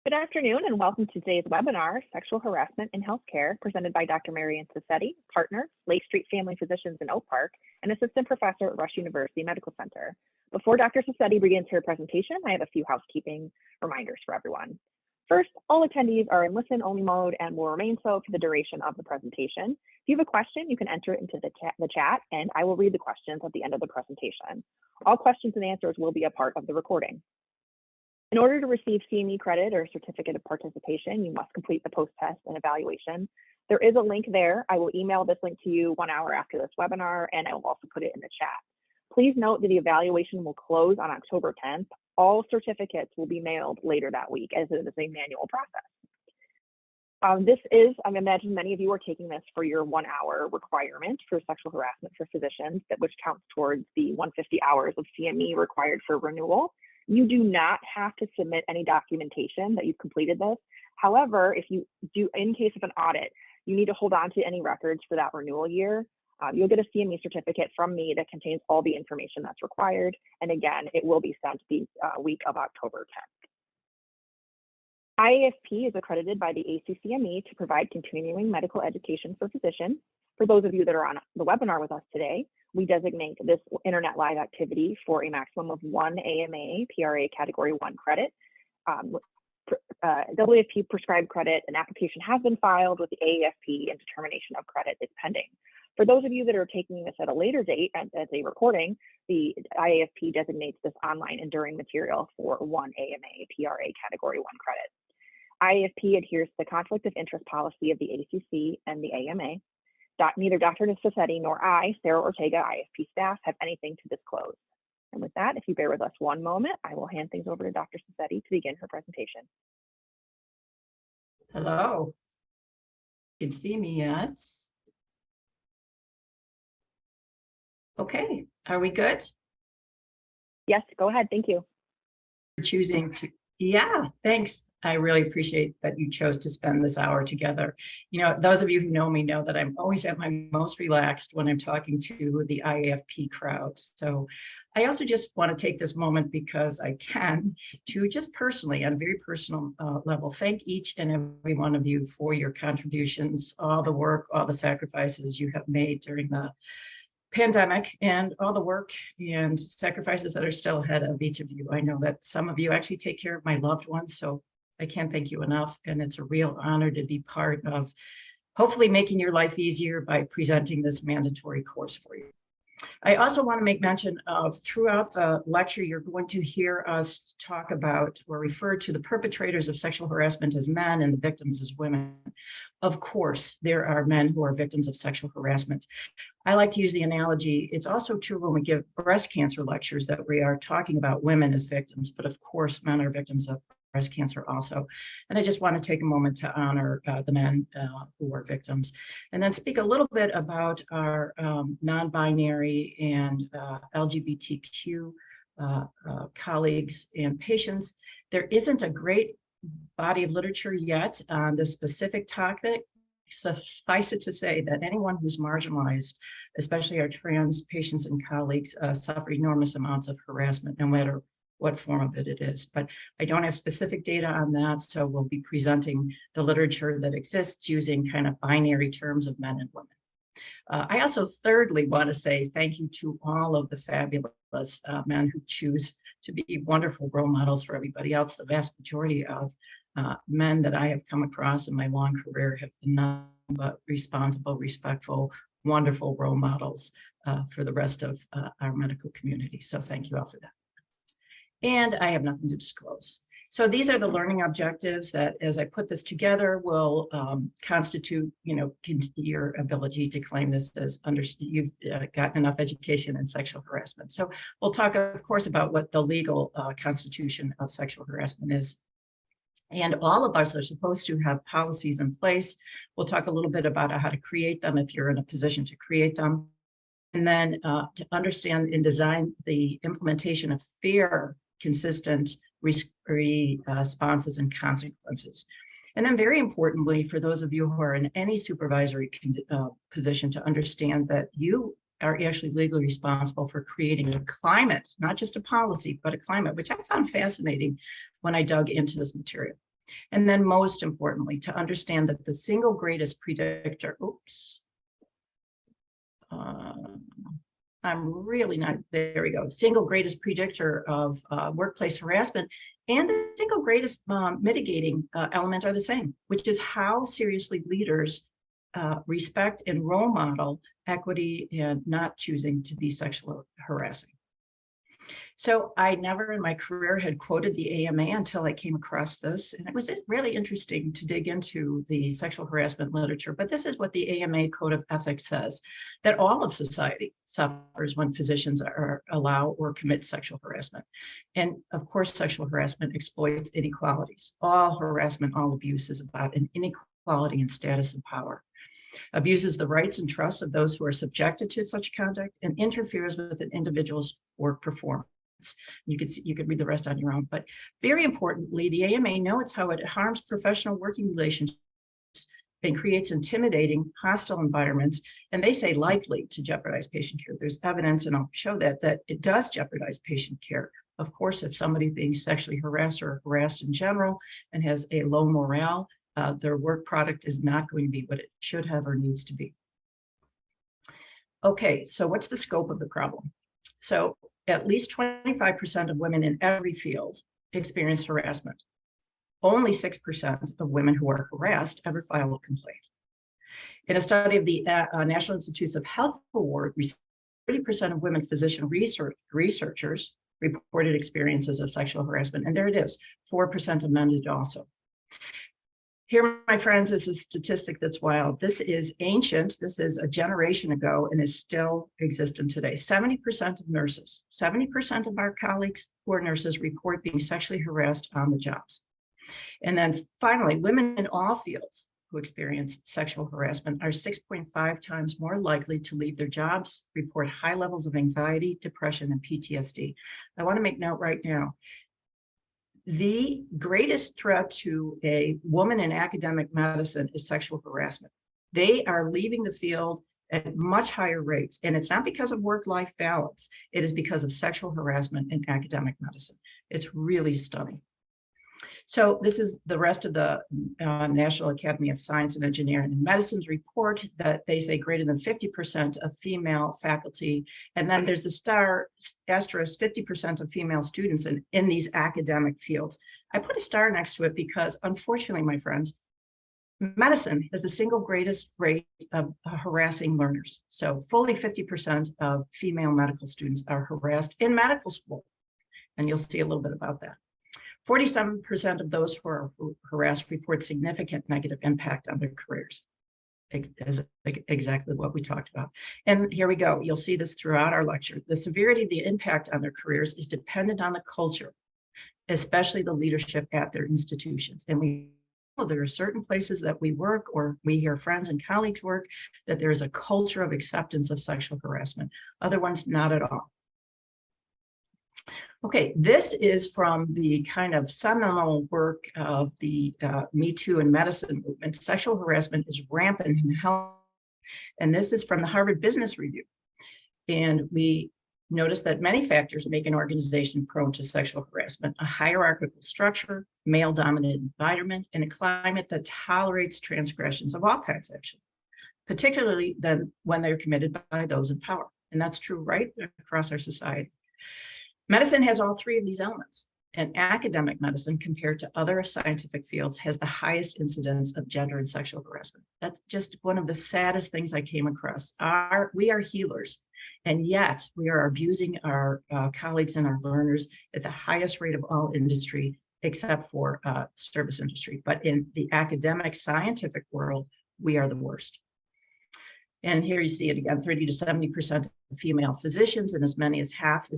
Good afternoon and welcome to today's webinar, Sexual Harassment in Healthcare, presented by Dr. Marian Sassetti, partner, Lake Street Family Physicians in Oak Park, and assistant professor at Rush University Medical Center. Before Dr. Sassetti begins her presentation, I have a few housekeeping reminders for everyone. First, all attendees are in listen-only mode and will remain so for the duration of the presentation. If you have a question, you can enter it into the chat, and I will read the questions at the end of the presentation. All questions and answers will be a part of the recording. In order to receive CME credit or certificate of participation, you must complete the post-test and evaluation. There is a link there. I will email this link to you 1 hour after this webinar, and I will also put it in the chat. Please note that the evaluation will close on October 10th. All certificates will be mailed later that week, as it is a manual process. I imagine many of you are taking this for your 1 hour requirement for sexual harassment for physicians, which counts towards the 150 hours of CME required for renewal. You do not have to submit any documentation that you've completed this. However, if you do, in case of an audit, you need to hold on to any records for that renewal year. You'll get a CME certificate from me that contains all the information that's required. And again, it will be sent the week of October 10th. IAFP is accredited by the ACCME to provide continuing medical education for physicians. For those of you that are on the webinar with us today, we designate this internet live activity for a maximum of 1 AMA PRA Category 1 credit. WFP prescribed credit, an application has been filed with the AAFP and determination of credit is pending. For those of you that are taking this at a later date as a recording, the IAFP designates this online enduring material for 1 AMA PRA Category 1 credit. IAFP adheres to the conflict of interest policy of the ACC and the AMA. Neither Dr. Sassetti nor I, Sarah Ortega, IAFP staff, have anything to disclose. And with that, if you bear with us one moment, I will hand things over to Dr. Sassetti to begin her presentation. Hello. You can see me yet? Okay, are we good? Yes, go ahead, thank you. For choosing to, yeah, thanks. I really appreciate that you chose to spend this hour together. You know, those of you who know me know that I'm always at my most relaxed when I'm talking to the IAFP crowd. So I also just want to take this moment, because I can, to just personally, on a very personal level, thank each and every one of you for your contributions, all the work, all the sacrifices you have made during the pandemic, and all the work and sacrifices that are still ahead of each of you. I know that some of you actually take care of my loved ones, so I can't thank you enough. And it's a real honor to be part of hopefully making your life easier by presenting this mandatory course for you. I also want to make mention of, throughout the lecture, you're going to hear us talk about or refer to the perpetrators of sexual harassment as men and the victims as women. Of course, there are men who are victims of sexual harassment. I like to use the analogy, it's also true when we give breast cancer lectures that we are talking about women as victims, but of course, men are victims of breast cancer also. And I just want to take a moment to honor the men who are victims, and then speak a little bit about our non-binary and LGBTQ colleagues and patients. There isn't a great body of literature yet on this specific topic. Suffice it to say that anyone who's marginalized, especially our trans patients and colleagues, suffer enormous amounts of harassment, no matter what form of it is. But I don't have specific data on that, so we'll be presenting the literature that exists using kind of binary terms of men and women. I also thirdly want to say thank you to all of the fabulous men who choose to be wonderful role models for everybody else. The vast majority of men that I have come across in my long career have been nothing but responsible, respectful, wonderful role models for the rest of our medical community. So thank you all for that. And I have nothing to disclose. So these are the learning objectives that, as I put this together, will constitute, your ability to claim this as you've gotten enough education in sexual harassment. So we'll talk, of course, about what the legal constitution of sexual harassment is. And all of us are supposed to have policies in place. We'll talk a little bit about how to create them if you're in a position to create them. And then to understand and design the implementation of fair, consistent responses and consequences. And then very importantly, for those of you who are in any supervisory position, to understand that you are actually legally responsible for creating a climate, not just a policy, but a climate, which I found fascinating when I dug into this material. And then most importantly, to understand that the single greatest predictor, I'm really not, there we go, single greatest predictor of workplace harassment and the single greatest mitigating element are the same, which is how seriously leaders respect and role model equity and not choosing to be sexually harassing. So I never in my career had quoted the AMA until I came across this. And it was really interesting to dig into the sexual harassment literature. But this is what the AMA Code of Ethics says, that all of society suffers when physicians allow or commit sexual harassment. And of course, sexual harassment exploits inequalities. All harassment, all abuse is about an inequality in status and power, abuses the rights and trusts of those who are subjected to such conduct, and interferes with an individual's work performance. You could read the rest on your own, but very importantly, the AMA notes how it harms professional working relationships and creates intimidating, hostile environments, and they say likely to jeopardize patient care. There's evidence, and I'll show that it does jeopardize patient care. Of course, if somebody being sexually harassed or harassed in general and has a low morale, their work product is not going to be what it should have or needs to be. Okay, so what's the scope of the problem? So at least 25% of women in every field experience harassment. Only 6% of women who are harassed ever file a complaint. In a study of the National Institutes of Health Award, 30% of women physician researchers reported experiences of sexual harassment, and there it is, 4% of men did also. Here, my friends, is a statistic that's wild. This is ancient. This is a generation ago and is still existent today. 70% of nurses, 70% of our colleagues who are nurses report being sexually harassed on the jobs. And then finally, women in all fields who experience sexual harassment are 6.5 times more likely to leave their jobs, report high levels of anxiety, depression, and PTSD. I want to make note right now. The greatest threat to a woman in academic medicine is sexual harassment. They are leaving the field at much higher rates, and it's not because of work-life balance. It is because of sexual harassment in academic medicine. It's really stunning. So this is the rest of the National Academy of Science and Engineering and Medicine's report that they say greater than 50% of female faculty, and then there's a star asterisk 50% of female students in these academic fields. I put a star next to it because unfortunately, my friends, medicine is the single greatest rate of harassing learners. So fully 50% of female medical students are harassed in medical school, and you'll see a little bit about that. 47% of those who are harassed report significant negative impact on their careers. Exactly what we talked about. And here we go. You'll see this throughout our lecture. The severity of the impact on their careers is dependent on the culture, especially the leadership at their institutions. And we know there are certain places that we work or we hear friends and colleagues work that there is a culture of acceptance of sexual harassment. Other ones, not at all. Okay, this is from the kind of seminal work of the Me Too and medicine movement. Sexual harassment is rampant in health. And this is from the Harvard Business Review. And we notice that many factors make an organization prone to sexual harassment: a hierarchical structure, male-dominated environment, and a climate that tolerates transgressions of all kinds, actually, particularly then when they're committed by those in power. And that's true right across our society. Medicine has all three of these elements, and academic medicine, compared to other scientific fields, has the highest incidence of gender and sexual harassment. That's just one of the saddest things I came across. We are healers, and yet we are abusing our colleagues and our learners at the highest rate of all industry, except for service industry. But in the academic scientific world, we are the worst. And here you see it again, 30 to 70% of female physicians and as many as half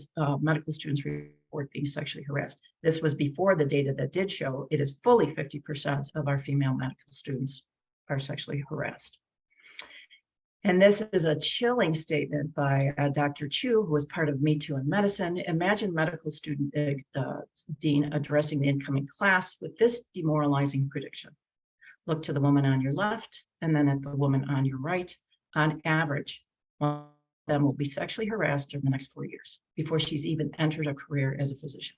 medical students report being sexually harassed. This was before the data that did show it is fully 50% of our female medical students are sexually harassed. And this is a chilling statement by Dr. Chu, who was part of Me Too in Medicine. Imagine medical student dean addressing the incoming class with this demoralizing prediction. Look to the woman on your left and then at the woman on your right. On average, one of them will be sexually harassed during the next 4 years before she's even entered a career as a physician.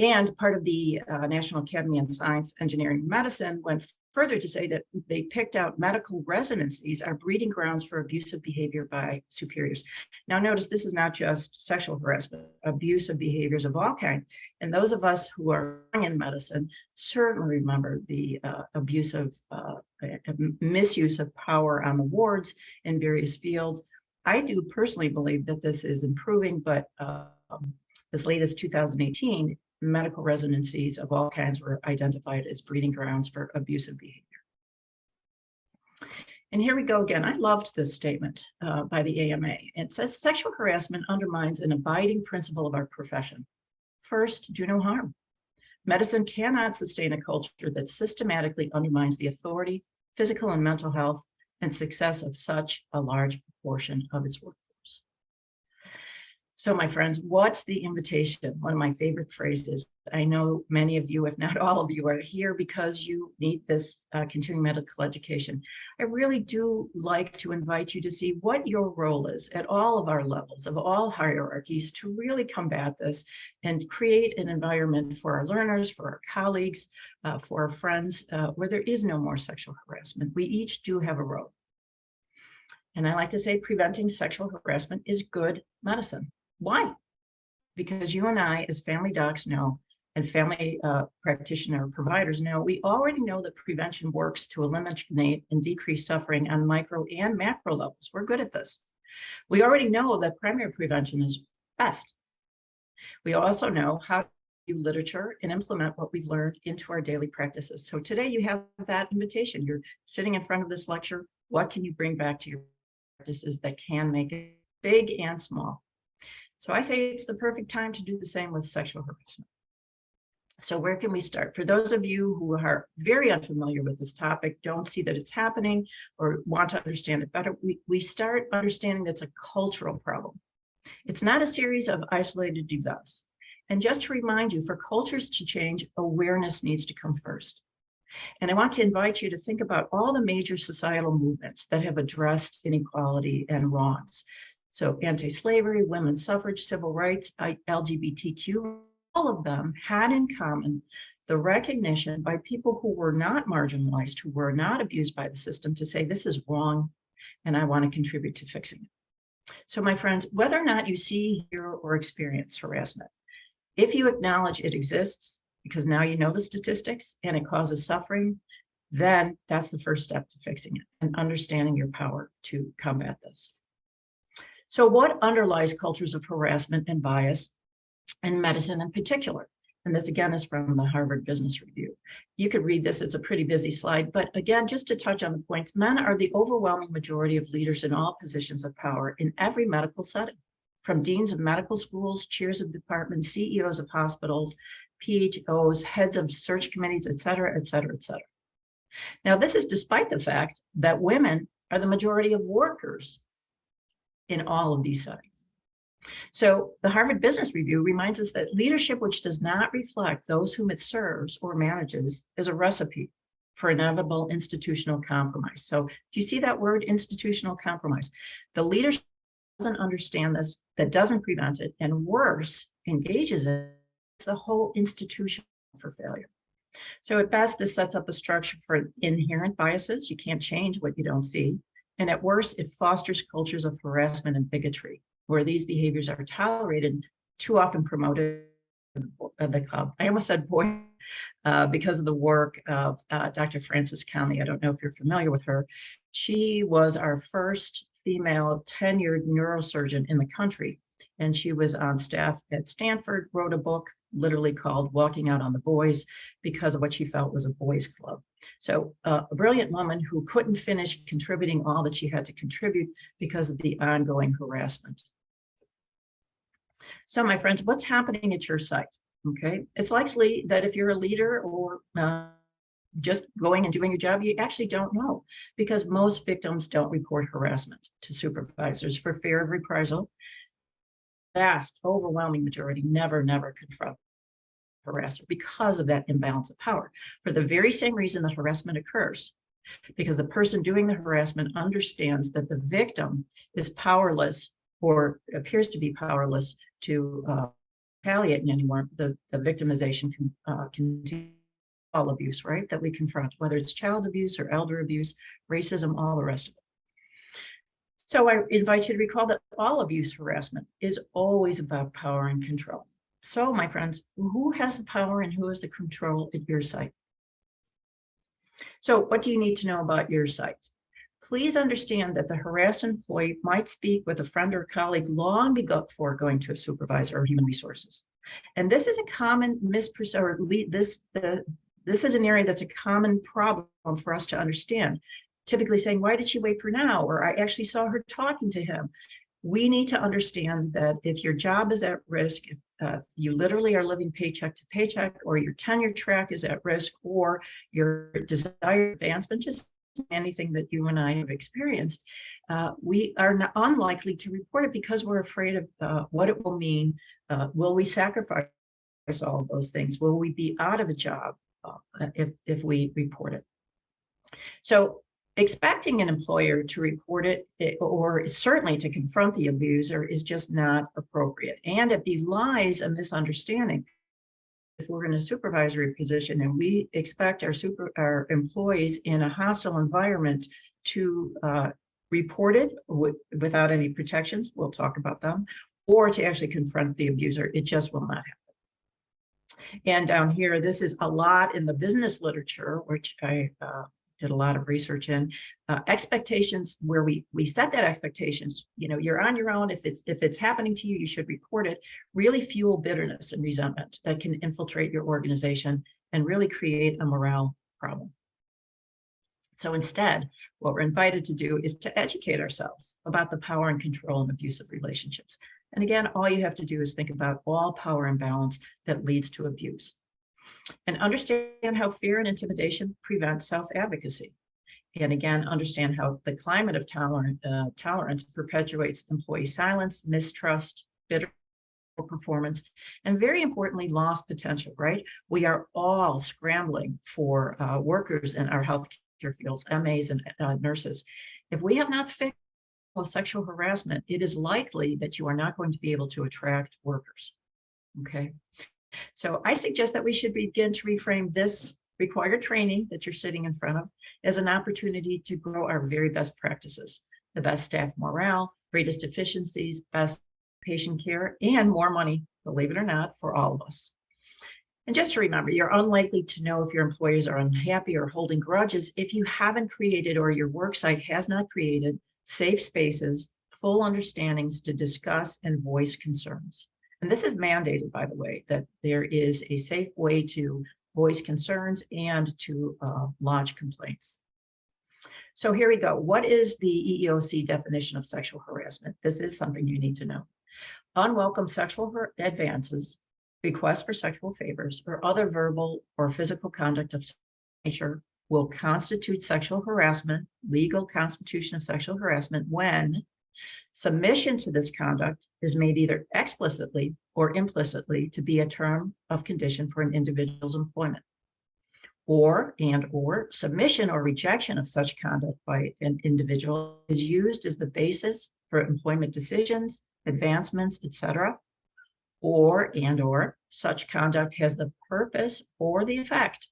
And part of the National Academy of Science, Engineering, and Medicine went further to say that they picked out medical residencies are breeding grounds for abusive behavior by superiors. Now, notice this is not just sexual harassment, abusive behaviors of all kinds. And those of us who are in medicine certainly remember the abusive misuse of power on the wards in various fields. I do personally believe that this is improving, but as late as 2018, medical residencies of all kinds were identified as breeding grounds for abusive behavior. And here we go again. I loved this statement by the AMA. It says, sexual harassment undermines an abiding principle of our profession. First, do no harm. Medicine cannot sustain a culture that systematically undermines the authority, physical and mental health, and success of such a large proportion of its workforce. So my friends, what's the invitation? One of my favorite phrases. I know many of you, if not all of you, are here because you need this continuing medical education. I really do like to invite you to see what your role is at all of our levels, of all hierarchies, to really combat this and create an environment for our learners, for our colleagues, for our friends, where there is no more sexual harassment. We each do have a role. And I like to say preventing sexual harassment is good medicine. Why? Because you and I, as family docs know, and family practitioner providers know, we already know that prevention works to eliminate and decrease suffering on micro and macro levels. We're good at this. We already know that primary prevention is best. We also know how to do literature and implement what we've learned into our daily practices. So today you have that invitation. You're sitting in front of this lecture. What can you bring back to your practices that can make it big and small? So I say it's the perfect time to do the same with sexual harassment. So where can we start? For those of you who are very unfamiliar with this topic, don't see that it's happening, or want to understand it better, we start understanding that's a cultural problem. It's not a series of isolated events. And just to remind you, for cultures to change, awareness needs to come first. And I want to invite you to think about all the major societal movements that have addressed inequality and wrongs. So anti-slavery, women's suffrage, civil rights, LGBTQ, all of them had in common the recognition by people who were not marginalized, who were not abused by the system, to say this is wrong and I want to contribute to fixing it. So my friends, whether or not you see, hear, or experience harassment, if you acknowledge it exists, because now you know the statistics and it causes suffering, then that's the first step to fixing it and understanding your power to combat this. So what underlies cultures of harassment and bias in medicine in particular? And this again is from the Harvard Business Review. You could read this, it's a pretty busy slide, but again, just to touch on the points, men are the overwhelming majority of leaders in all positions of power in every medical setting, from deans of medical schools, chairs of departments, CEOs of hospitals, PHOs, heads of search committees, et cetera, et cetera, et cetera. Now, this is despite the fact that women are the majority of workers in all of these settings. So the Harvard Business Review reminds us that leadership which does not reflect those whom it serves or manages is a recipe for inevitable institutional compromise. So do you see that word, institutional compromise? The leadership doesn't understand this, that doesn't prevent it, and worse, engages in it, it's a whole institution for failure. So at best, this sets up a structure for inherent biases. You can't change what you don't see. And at worst, it fosters cultures of harassment and bigotry, where these behaviors are tolerated, too often promoted in the club. I almost said boy, because of the work of Dr. Frances Conley. I don't know if you're familiar with her. She was our first female tenured neurosurgeon in the country. And she was on staff at Stanford, wrote a book literally called Walking Out on the Boys because of what she felt was a boys club. So a brilliant woman who couldn't finish contributing all that she had to contribute because of the ongoing harassment. So my friends, what's happening at your site? Okay, it's likely that if you're a leader or just going and doing your job, you actually don't know, because most victims don't report harassment to supervisors for fear of reprisal. Vast, overwhelming majority never confront harasser because of that imbalance of power, for the very same reason that harassment occurs, because the person doing the harassment understands that the victim is powerless or appears to be powerless to retaliating anymore. The victimization can all abuse, right, that we confront, whether it's child abuse or elder abuse, racism, all the rest of it. So I invite you to recall that all abuse harassment is always about power and control. So my friends, who has the power and who has the control at your site? So what do you need to know about your site? Please understand that the harassed employee might speak with a friend or colleague long before going to a supervisor or human resources. And this is a common misperception. This is an area that's a common problem for us to understand. Typically saying, why did she wait for now? Or I actually saw her talking to him. We need to understand that if your job is at risk, if you literally are living paycheck to paycheck, or your tenure track is at risk, or your desired advancement, just anything that you and I have experienced, we are not unlikely to report it because we're afraid of what it will mean. Will we sacrifice all of those things? Will we be out of a job if we report it? So expecting an employer to report it, or certainly to confront the abuser, is just not appropriate. And it belies a misunderstanding. If we're in a supervisory position and we expect our employees in a hostile environment to report it without any protections, we'll talk about them, or to actually confront the abuser, it just will not happen. And down here, this is a lot in the business literature, which I did a lot of research in, expectations where we set that expectations, you're on your own. If it's happening to you, you should report it, really fuel bitterness and resentment that can infiltrate your organization and really create a morale problem. So instead, what we're invited to do is to educate ourselves about the power and control in abusive relationships. And again, all you have to do is think about all power imbalance that leads to abuse. And understand how fear and intimidation prevent self-advocacy. And again, understand how the climate of tolerance perpetuates employee silence, mistrust, bitter performance, and very importantly, lost potential, right? We are all scrambling for workers in our healthcare fields, MAs and nurses. If we have not fixed sexual harassment, it is likely that you are not going to be able to attract workers, okay? So I suggest that we should begin to reframe this required training that you're sitting in front of as an opportunity to grow our very best practices, the best staff morale, greatest efficiencies, best patient care, and more money, believe it or not, for all of us. And just to remember, you're unlikely to know if your employees are unhappy or holding grudges if you haven't created, or your worksite has not created, safe spaces, full understandings to discuss and voice concerns. And this is mandated, by the way, that there is a safe way to voice concerns and to lodge complaints. So here we go. What is the EEOC definition of sexual harassment? This is something you need to know. Unwelcome sexual advances, requests for sexual favors, or other verbal or physical conduct of nature will constitute sexual harassment, legal constitution of sexual harassment, when submission to this conduct is made either explicitly or implicitly to be a term of condition for an individual's employment, or submission or rejection of such conduct by an individual is used as the basis for employment decisions, advancements, etc., or such conduct has the purpose or the effect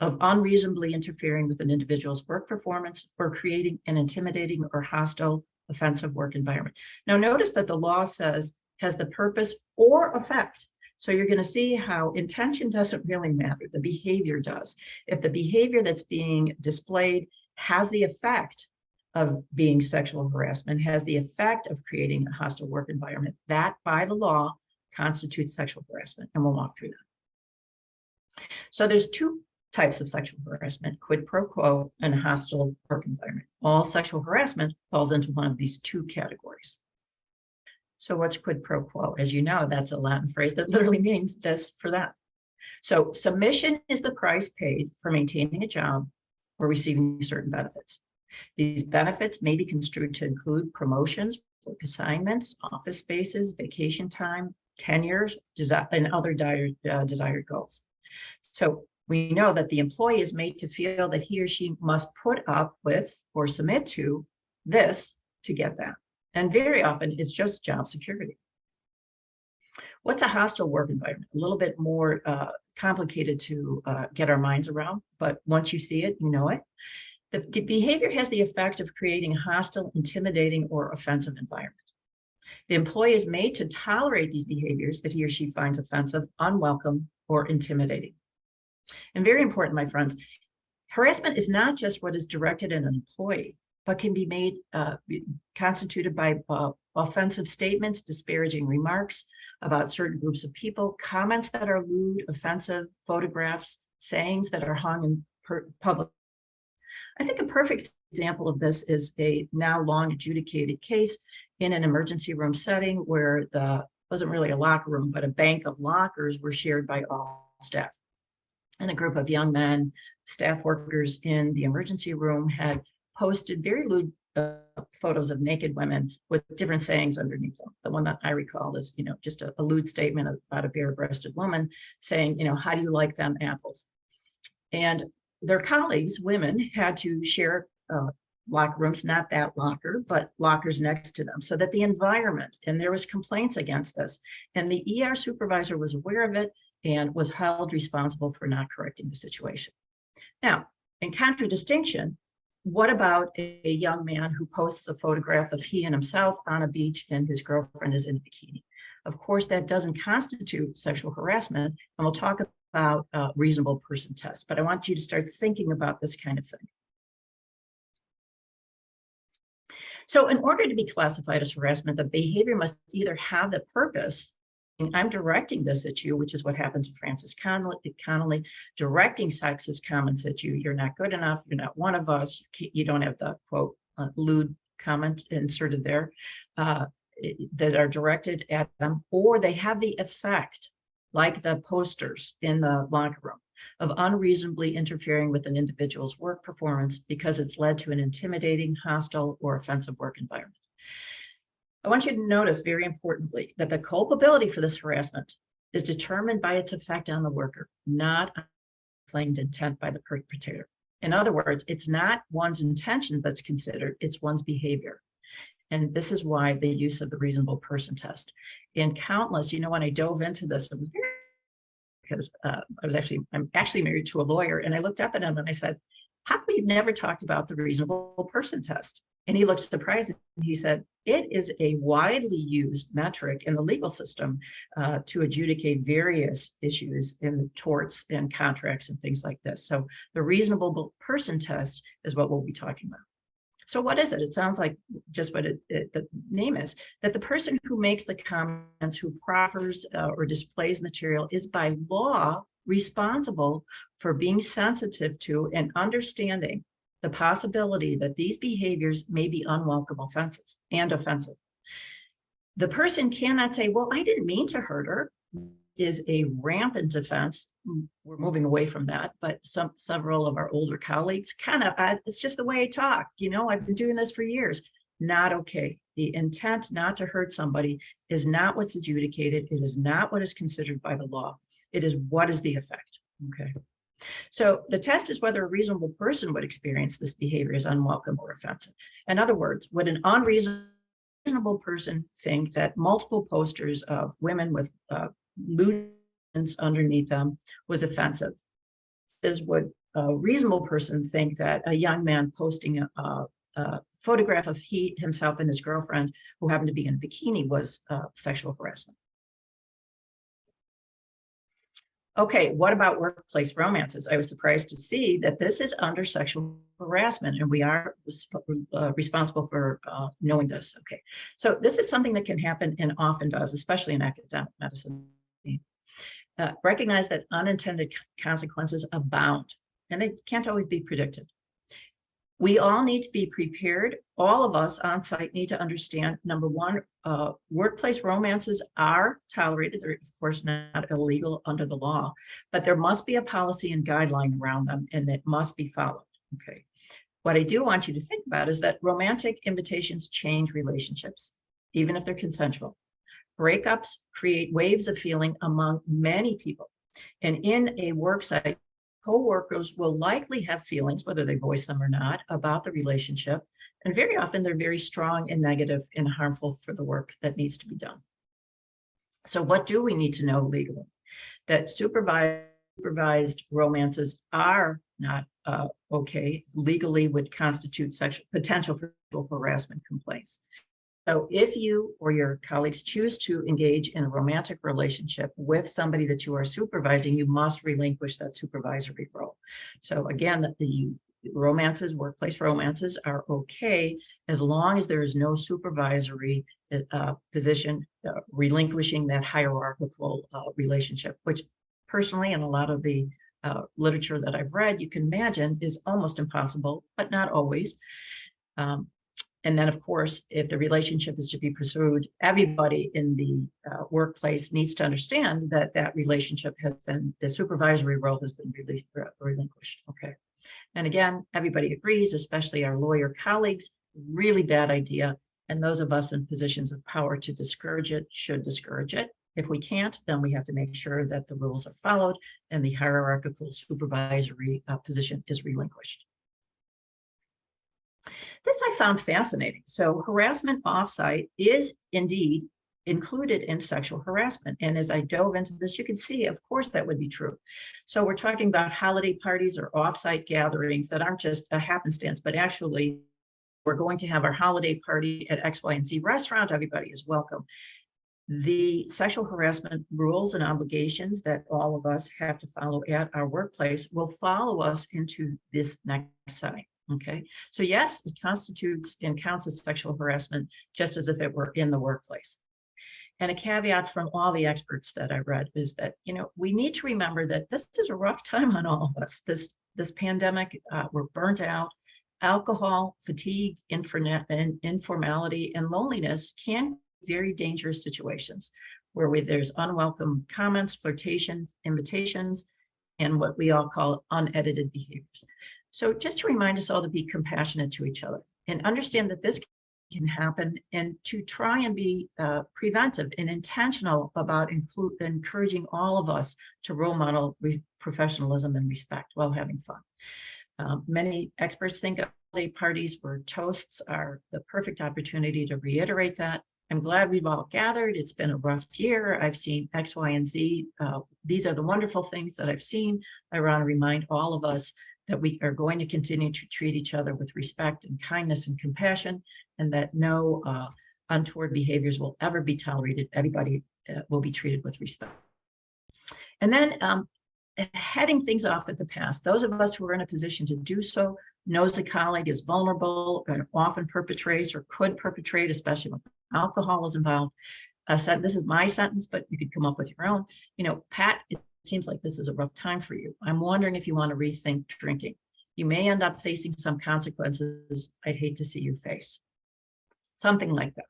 of unreasonably interfering with an individual's work performance or creating an intimidating or hostile offensive work environment. Now notice that the law says has the purpose or effect. So you're going to see how intention doesn't really matter, the behavior does. If the behavior that's being displayed has the effect of being sexual harassment, has the effect of creating a hostile work environment, that by the law constitutes sexual harassment, and we'll walk through that. So there's two types of sexual harassment: quid pro quo and hostile work environment. All sexual harassment falls into one of these two categories. So what's quid pro quo? As you know, that's a Latin phrase that literally means this for that. So submission is the price paid for maintaining a job or receiving certain benefits. These benefits may be construed to include promotions, work assignments, office spaces, vacation time, tenures, and other desired goals. So we know that the employee is made to feel that he or she must put up with or submit to this to get that. And very often it's just job security. What's a hostile work environment? A little bit more complicated to get our minds around, but once you see it, you know it. The behavior has the effect of creating a hostile, intimidating, or offensive environment. The employee is made to tolerate these behaviors that he or she finds offensive, unwelcome, or intimidating. And very important, my friends, harassment is not just what is directed at an employee, but can be made constituted by offensive statements, disparaging remarks about certain groups of people, comments that are lewd, offensive, photographs, sayings that are hung in public. I think a perfect example of this is a now long adjudicated case in an emergency room setting where wasn't really a locker room, but a bank of lockers were shared by all staff. And a group of young men, staff workers in the emergency room, had posted very lewd photos of naked women with different sayings underneath them. The one that I recall is, just a lewd statement about a bare-breasted woman saying, how do you like them apples? And their colleagues, women, had to share locker rooms, not that locker, but lockers next to them, so that the environment, and there was complaints against this, and the ER supervisor was aware of it and was held responsible for not correcting the situation. Now, in contradistinction, what about a young man who posts a photograph of he and himself on a beach and his girlfriend is in a bikini? Of course, that doesn't constitute sexual harassment, and we'll talk about reasonable person tests, but I want you to start thinking about this kind of thing. So in order to be classified as harassment, the behavior must either have the purpose, and I'm directing this at you, which is what happened to Frances Connolly, directing sexist comments at you. You're not good enough. You're not one of us. You don't have the quote lewd comment inserted there that are directed at them, or they have the effect, like the posters in the locker room, of unreasonably interfering with an individual's work performance because it's led to an intimidating, hostile, or offensive work environment. I want you to notice, very importantly, that the culpability for this harassment is determined by its effect on the worker, not claimed intent by the perpetrator. In other words, it's not one's intentions that's considered, it's one's behavior. And this is why the use of the reasonable person test. In countless, when I dove into this, it was very, because I'm actually married to a lawyer, and I looked up at him and I said, how come you've never talked about the reasonable person test? And he looked surprised and he said, it is a widely used metric in the legal system to adjudicate various issues in torts and contracts and things like this. So the reasonable person test is what we'll be talking about. So what is it? It sounds like just what the name is, that the person who makes the comments, who proffers or displays material, is by law responsible for being sensitive to and understanding the possibility that these behaviors may be unwelcome offenses and offensive. The person cannot say, well, I didn't mean to hurt her, is a rampant offense. We're moving away from that, but several of our older colleagues it's just the way I talk. I've been doing this for years. Not okay. The intent not to hurt somebody is not what's adjudicated. It is not what is considered by the law. It is what is the effect. Okay. So the test is whether a reasonable person would experience this behavior as unwelcome or offensive. In other words, would an unreasonable person think that multiple posters of women with lewd underneath them was offensive? Would a reasonable person think that a young man posting a photograph of himself and his girlfriend who happened to be in a bikini was sexual harassment? Okay, what about workplace romances? I was surprised to see that this is under sexual harassment, and we are responsible for knowing this. Okay, so this is something that can happen and often does, especially in academic medicine. Recognize that unintended consequences abound, and they can't always be predicted. We all need to be prepared. All of us on site need to understand, number one, workplace romances are tolerated. They're, of course, not illegal under the law, but there must be a policy and guideline around them, and it must be followed. Okay. What I do want you to think about is that romantic invitations change relationships, even if they're consensual. Breakups create waves of feeling among many people. And in a work site, co-workers will likely have feelings, whether they voice them or not, about the relationship. And very often they're very strong and negative and harmful for the work that needs to be done. So what do we need to know legally? That supervised romances are not okay, legally would constitute potential for sexual harassment complaints. So if you or your colleagues choose to engage in a romantic relationship with somebody that you are supervising, you must relinquish that supervisory role. So again, the romances, workplace romances are okay as long as there is no supervisory position relinquishing that hierarchical relationship, which personally, in a lot of the literature that I've read, you can imagine is almost impossible, but not always. And then, of course, if the relationship is to be pursued, everybody in the workplace needs to understand that that relationship has been, the supervisory role has been relinquished. Okay. And again, everybody agrees, especially our lawyer colleagues, really bad idea. And those of us in positions of power to discourage it should discourage it. If we can't, then we have to make sure that the rules are followed and the hierarchical supervisory position is relinquished. This I found fascinating. So harassment offsite is indeed included in sexual harassment. And as I dove into this, you can see, of course, that would be true. So we're talking about holiday parties or offsite gatherings that aren't just a happenstance, but actually we're going to have our holiday party at X, Y, and Z restaurant. Everybody is welcome. The sexual harassment rules and obligations that all of us have to follow at our workplace will follow us into this next setting. Okay, so yes, it constitutes and counts as sexual harassment just as if it were in the workplace. And a caveat from all the experts that I read is that, you know, we need to remember that this is a rough time on all of us. This pandemic, we're burnt out. Alcohol, fatigue, informality, and loneliness can be very dangerous situations where there's unwelcome comments, flirtations, invitations, and what we all call unedited behaviors. So just to remind us all to be compassionate to each other and understand that this can happen, and to try and be preventive and intentional about encouraging all of us to role model professionalism and respect while having fun. Many experts think holiday parties where toasts are the perfect opportunity to reiterate that. I'm glad we've all gathered. It's been a rough year. I've seen X, Y, and Z. These are the wonderful things that I've seen. I want to remind all of us that we are going to continue to treat each other with respect and kindness and compassion, and that no untoward behaviors will ever be tolerated. Everybody will be treated with respect. And then heading things off at the past, those of us who are in a position to do so knows a colleague is vulnerable and often perpetrates or could perpetrate, especially when alcohol is involved. This is my sentence, but you could come up with your own. You know, Pat, it seems like this is a rough time for you. I'm wondering if you want to rethink drinking. You may end up facing some consequences I'd hate to see you face. Something like that.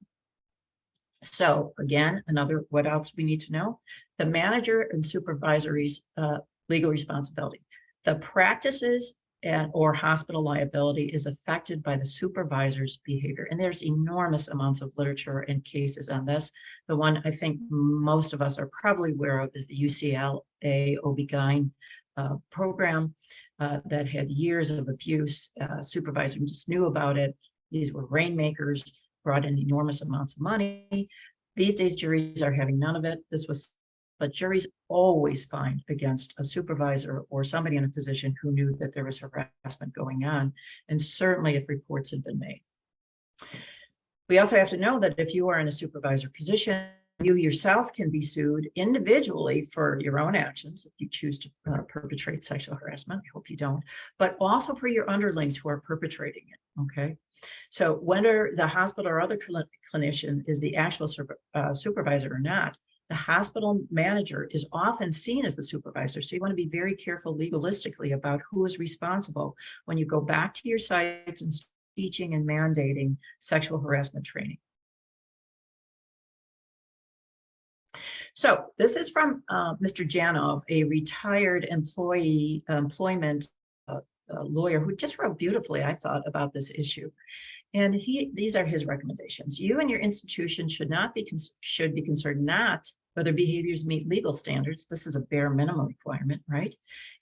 So again, what else we need to know? The manager and supervisory's legal responsibility. The practices or hospital liability is affected by the supervisor's behavior. And there's enormous amounts of literature and cases on this. The one I think most of us are probably aware of is the UCLA OB-GYN program that had years of abuse. Supervisor just knew about it. These were rainmakers, brought in enormous amounts of money. These days, juries are having none of it. But juries always find against a supervisor or somebody in a position who knew that there was harassment going on, and certainly if reports had been made. We also have to know that if you are in a supervisor position, you yourself can be sued individually for your own actions if you choose to perpetrate sexual harassment. I hope you don't, but also for your underlings who are perpetrating it. Okay. So whether the hospital or other clinician is the actual supervisor or not, the hospital manager is often seen as the supervisor. So you want to be very careful legalistically about who is responsible when you go back to your sites and teaching and mandating sexual harassment training. So this is from Mr. Janov, a retired employment lawyer who just wrote beautifully, I thought, about this issue. And these are his recommendations. You and your institution should be concerned not whether behaviors meet legal standards. This is a bare minimum requirement, right?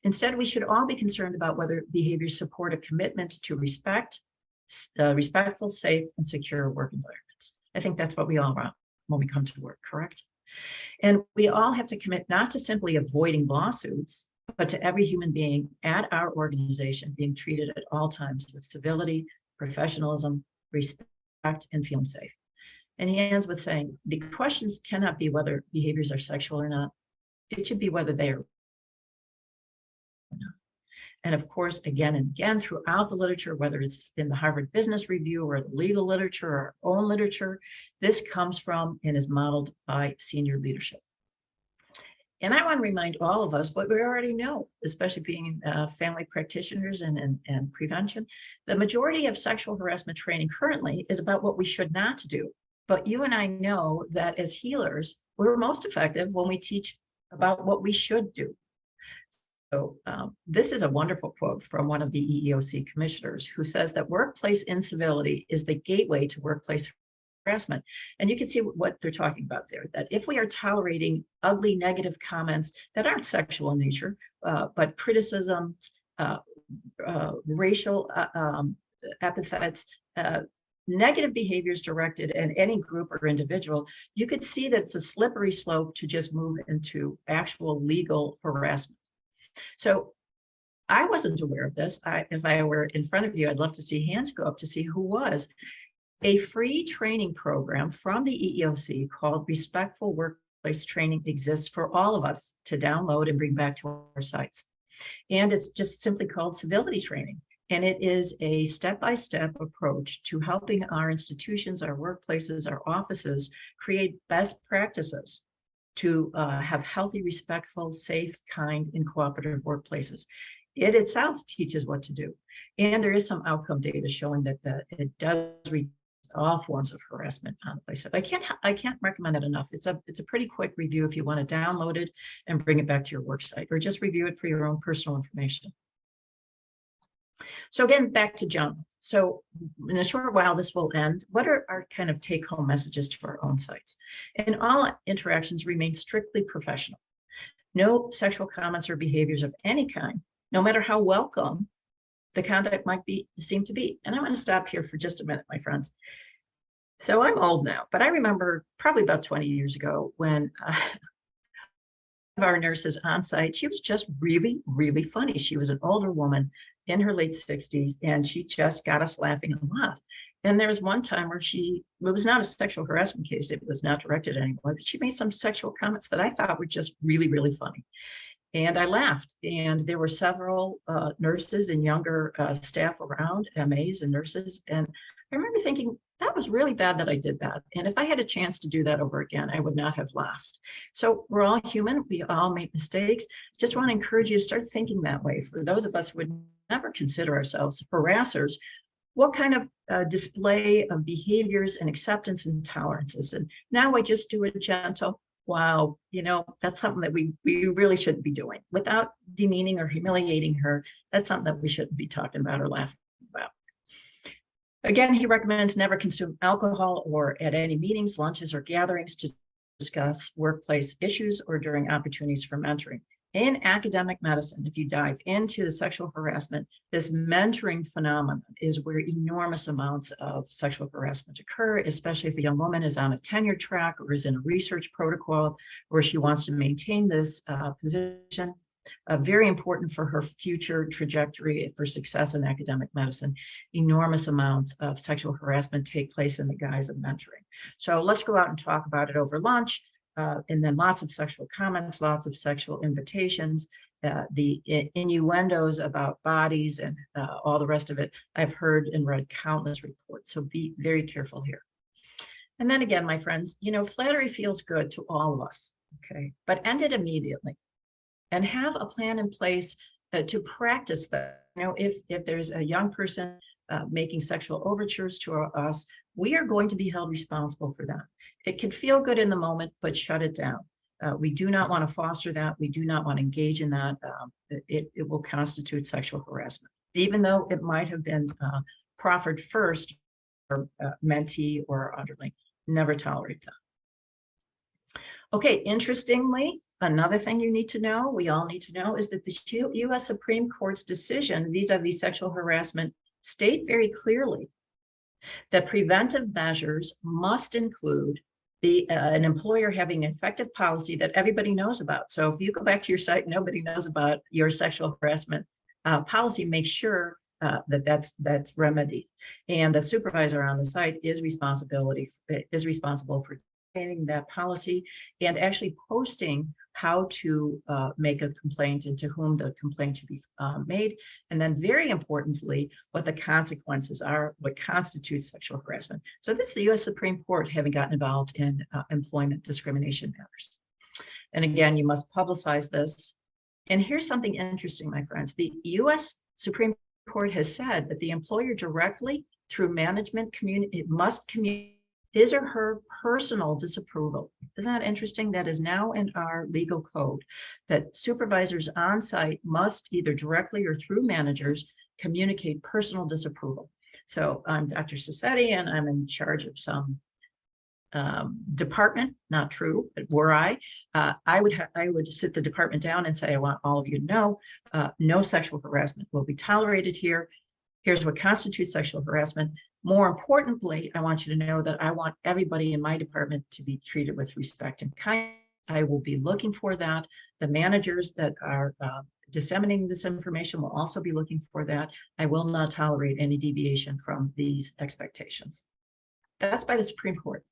Instead, we should all be concerned about whether behaviors support a commitment to respectful, safe, and secure work environments. I think that's what we all want when we come to work, correct? And we all have to commit not to simply avoiding lawsuits, but to every human being at our organization being treated at all times with civility, professionalism, respect, and feeling safe. And he ends with saying, the questions cannot be whether behaviors are sexual or not. It should be whether they are. And of course, again and again, throughout the literature, whether it's in the Harvard Business Review or the legal literature or our own literature, this comes from and is modeled by senior leadership. And I want to remind all of us what we already know, especially being family practitioners and prevention. The majority of sexual harassment training currently is about what we should not do. But you and I know that as healers, we're most effective when we teach about what we should do. So this is a wonderful quote from one of the EEOC commissioners who says that workplace incivility is the gateway to workplace harassment. And you can see what they're talking about there, that if we are tolerating ugly, negative comments that aren't sexual in nature, but criticisms, racial epithets, negative behaviors directed at any group or individual, you could see that it's a slippery slope to just move into actual legal harassment. So I wasn't aware of this. If I were in front of you, I'd love to see hands go up to see who was. A free training program from the EEOC called Respectful Workplace Training exists for all of us to download and bring back to our sites. And it's just simply called Civility Training. And it is a step-by-step approach to helping our institutions, our workplaces, our offices create best practices to have healthy, respectful, safe, kind, and cooperative workplaces. It itself teaches what to do. And there is some outcome data showing that it does reduce all forms of harassment on the place. I can't recommend it enough. It's a pretty quick review if you want to download it and bring it back to your work site, or just review it for your own personal information. So again, back to John. So in a short while, this will end. What are our kind of take-home messages to our own sites? And all interactions remain strictly professional. No sexual comments or behaviors of any kind, no matter how welcome the conduct might seem to be. And I want to stop here for just a minute, my friends. So I'm old now, but I remember probably about 20 years ago when of our nurses on site, she was just really, really funny. She was an older woman in her late 60s, and she just got us laughing a lot. And there was one time where it was not a sexual harassment case, it was not directed at anyone, but she made some sexual comments that I thought were just really, really funny. And I laughed. And there were several nurses and younger staff around, MAs and nurses. And I remember thinking, that was really bad that I did that. And if I had a chance to do that over again, I would not have laughed. So we're all human. We all make mistakes. Just want to encourage you to start thinking that way. For those of us who would never consider ourselves harassers, what kind of display of behaviors and acceptance and tolerances? And now I just do it gentle. Wow, that's something that we really shouldn't be doing without demeaning or humiliating her. That's something that we shouldn't be talking about or laughing about. Again, he recommends never consume alcohol or at any meetings, lunches, or gatherings to discuss workplace issues or during opportunities for mentoring. In academic medicine, if you dive into the sexual harassment, this mentoring phenomenon is where enormous amounts of sexual harassment occur, especially if a young woman is on a tenure track or is in a research protocol where she wants to maintain this position. Very important for her future trajectory for success in academic medicine. Enormous amounts of sexual harassment take place in the guise of mentoring. So let's go out and talk about it over lunch. And then lots of sexual comments, lots of sexual invitations, the innuendos about bodies and all the rest of it. I've heard and read countless reports, so be very careful here. And then again, my friends, flattery feels good to all of us, okay? But end it immediately and have a plan in place to practice that. If there's a young person making sexual overtures to us, we are going to be held responsible for that. It can feel good in the moment, but shut it down. We do not want to foster that. We do not want to engage in that. It will constitute sexual harassment, even though it might have been proffered first or mentee or underling. Never tolerate that. Okay, interestingly, another thing you need to know, we all need to know, is that the U.S. Supreme Court's decision vis-a-vis sexual harassment state very clearly that preventive measures must include an employer having an effective policy that everybody knows about. So if you go back to your site, nobody knows about your sexual harassment policy, make sure that's remedied. And the supervisor on the site is responsible for maintaining that policy and actually posting how to make a complaint and to whom the complaint should be made. And then very importantly, what the consequences are, what constitutes sexual harassment. So this is the US Supreme Court having gotten involved in employment discrimination matters. And again, you must publicize this. And here's something interesting, my friends. The US Supreme Court has said that the employer directly through management must communicate his or her personal disapproval. Isn't that interesting? That is now in our legal code, that supervisors on site must either directly or through managers communicate personal disapproval. So I'm Dr. Sassetti and I'm in charge of some department, not true, but were I would sit the department down and say, I want all of you to know, no sexual harassment will be tolerated here. Here's what constitutes sexual harassment. More importantly, I want you to know that I want everybody in my department to be treated with respect and kindness. I will be looking for that. The managers that are disseminating this information will also be looking for that. I will not tolerate any deviation from these expectations. That's by the Supreme Court.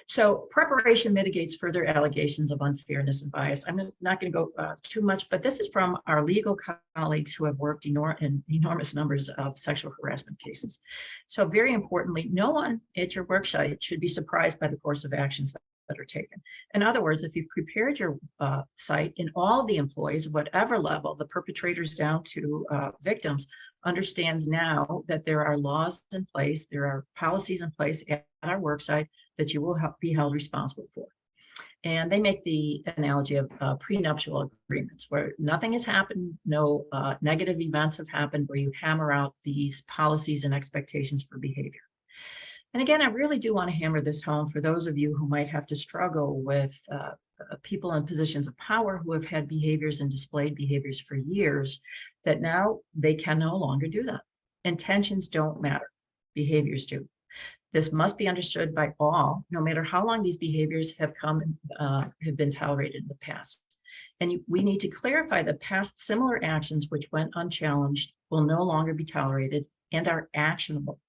So preparation mitigates further allegations of unfairness and bias. I'm not going to go too much, but this is from our legal colleagues who have worked in enormous numbers of sexual harassment cases. So very importantly, no one at your work site should be surprised by the course of actions that are taken. In other words, if you've prepared your site and all the employees, whatever level, the perpetrators down to victims, understands now that there are laws in place, there are policies in place at our work site that you will be held responsible for. And they make the analogy of prenuptial agreements where nothing has happened, no negative events have happened, where you hammer out these policies and expectations for behavior. And again, I really do want to hammer this home for those of you who might have to struggle with people in positions of power who have had behaviors and displayed behaviors for years, that now they can no longer do that. Intentions don't matter, behaviors do. This must be understood by all, no matter how long these behaviors have been tolerated in the past. And we need to clarify that past similar actions which went unchallenged will no longer be tolerated and are actionable.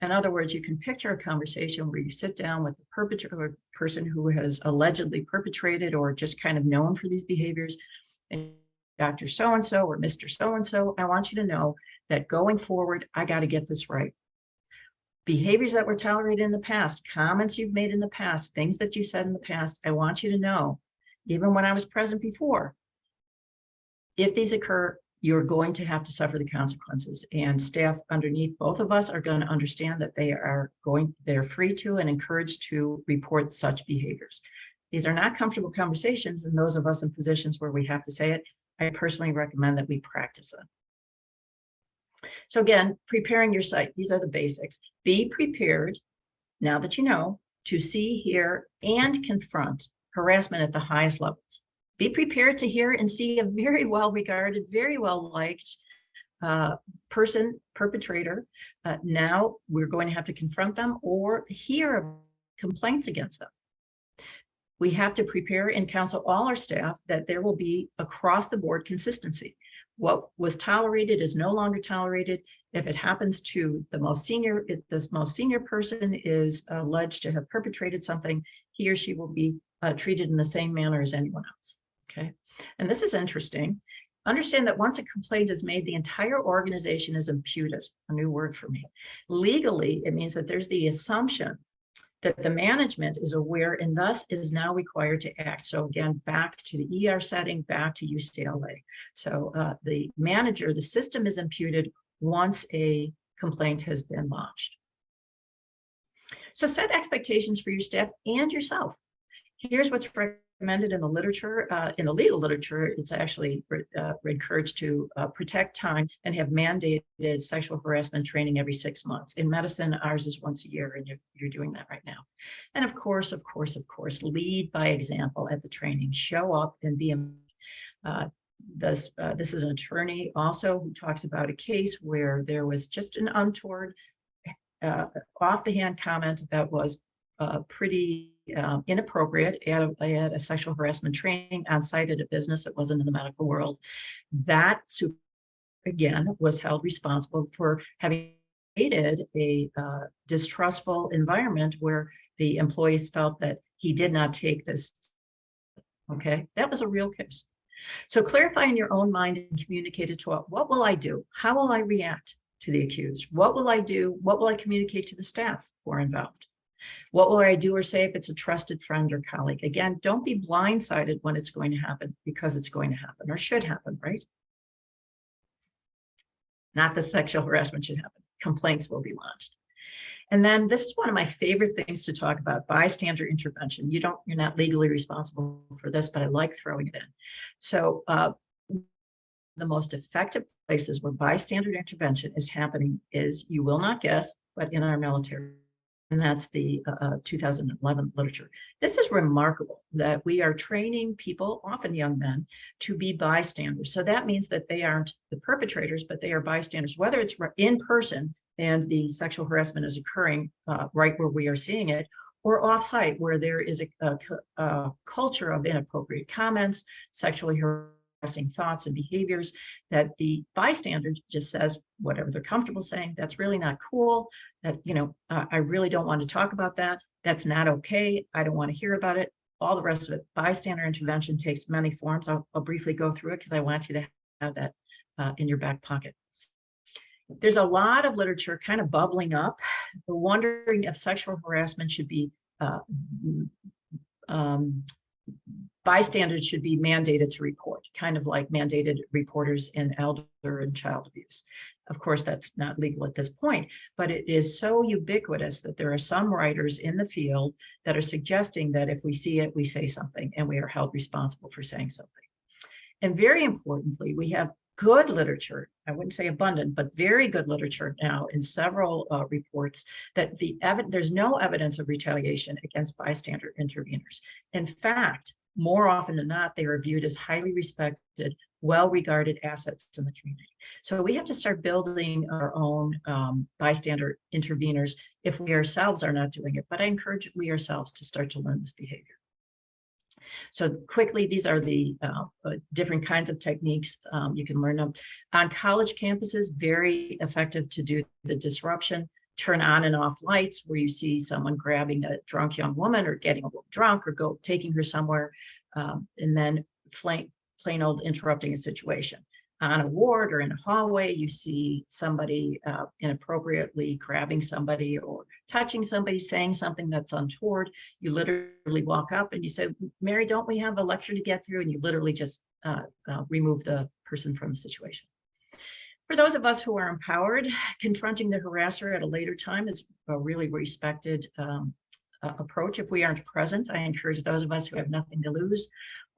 In other words, you can picture a conversation where you sit down with the perpetrator or person who has allegedly perpetrated or just kind of known for these behaviors, and Dr. So-and-so or Mr. So-and-so, I want you to know that going forward, I got to get this right. Behaviors that were tolerated in the past, comments you've made in the past, things that you said in the past, I want you to know, even when I was present before, if these occur, you're going to have to suffer the consequences. And staff underneath both of us are going to understand that they're free to and encouraged to report such behaviors. These are not comfortable conversations, and those of us in positions where we have to say it, I personally recommend that we practice it. So again, preparing your site, these are the basics. Be prepared, now that you know, to see, hear, and confront harassment at the highest levels. Be prepared to hear and see a very well-regarded, very well-liked perpetrator. Now we're going to have to confront them or hear complaints against them. We have to prepare and counsel all our staff that there will be across-the-board consistency. What was tolerated is no longer tolerated. If it happens to the most senior, if this most senior person is alleged to have perpetrated something, he or she will be treated in the same manner as anyone else. Okay, and this is interesting. Understand that once a complaint is made, the entire organization is imputed, a new word for me. Legally, it means that there's the assumption that the management is aware and thus is now required to act. So again, back to the ER setting, back to UCLA. So the manager, the system is imputed once a complaint has been lodged. So set expectations for your staff and yourself. Here's what's recommended in the literature. In the legal literature, it's actually encouraged to protect time and have mandated sexual harassment training every 6 months. In medicine, ours is once a year, and you're doing that right now. And of course, lead by example at the training. Show up and be this is an attorney also who talks about a case where there was just an untoward, off the hand comment that was pretty inappropriate at a sexual harassment training on site at a business. It wasn't in the medical world. That again was held responsible for having created a distrustful environment where the employees felt that he did not take this. Okay, that was a real case. So clarify in your own mind and communicate it to what will I do? How will I react to the accused? What will I do? What will I communicate to the staff who are involved? What will I do or say if it's a trusted friend or colleague? Again, don't be blindsided when it's going to happen, because it's going to happen or should happen, right? Not that sexual harassment should happen. Complaints will be lodged. And then this is one of my favorite things to talk about, bystander intervention. You're not legally responsible for this, but I like throwing it in. So the most effective places where bystander intervention is happening is, you will not guess, but in our military. And that's the 2011 literature. This is remarkable that we are training people, often young men, to be bystanders. So that means that they aren't the perpetrators, but they are bystanders, whether it's in person and the sexual harassment is occurring right where we are seeing it, or offsite where there is a culture of inappropriate comments, sexually harassing thoughts and behaviors, that the bystander just says whatever they're comfortable saying. That's really not cool. That, I really don't want to talk about that. That's not okay. I don't want to hear about it. All the rest of it. Bystander intervention takes many forms. I'll briefly go through it because I want you to have that in your back pocket. There's a lot of literature kind of bubbling up, wondering if sexual harassment should be bystanders should be mandated to report, kind of like mandated reporters in elder and child abuse. Of course, that's not legal at this point, but it is so ubiquitous that there are some writers in the field that are suggesting that if we see it, we say something, and we are held responsible for saying something. And very importantly, we have good literature, I wouldn't say abundant, but very good literature now in several reports that there's no evidence of retaliation against bystander interveners. In fact, more often than not, they are viewed as highly respected, well-regarded assets in the community. So we have to start building our own bystander interveners if we ourselves are not doing it. But I encourage we ourselves to start to learn this behavior. So quickly, these are the different kinds of techniques. You can learn them on college campuses, very effective to do the disruption, turn on and off lights where you see someone grabbing a drunk young woman or getting a little drunk or taking her somewhere, and then plain old interrupting a situation. On a ward or in a hallway, you see somebody inappropriately grabbing somebody or touching somebody, saying something that's untoward. You literally walk up and you say, Mary, don't we have a lecture to get through? And you literally just remove the person from the situation. For those of us who are empowered, confronting the harasser at a later time is a really respected approach. If we aren't present, I encourage those of us who have nothing to lose.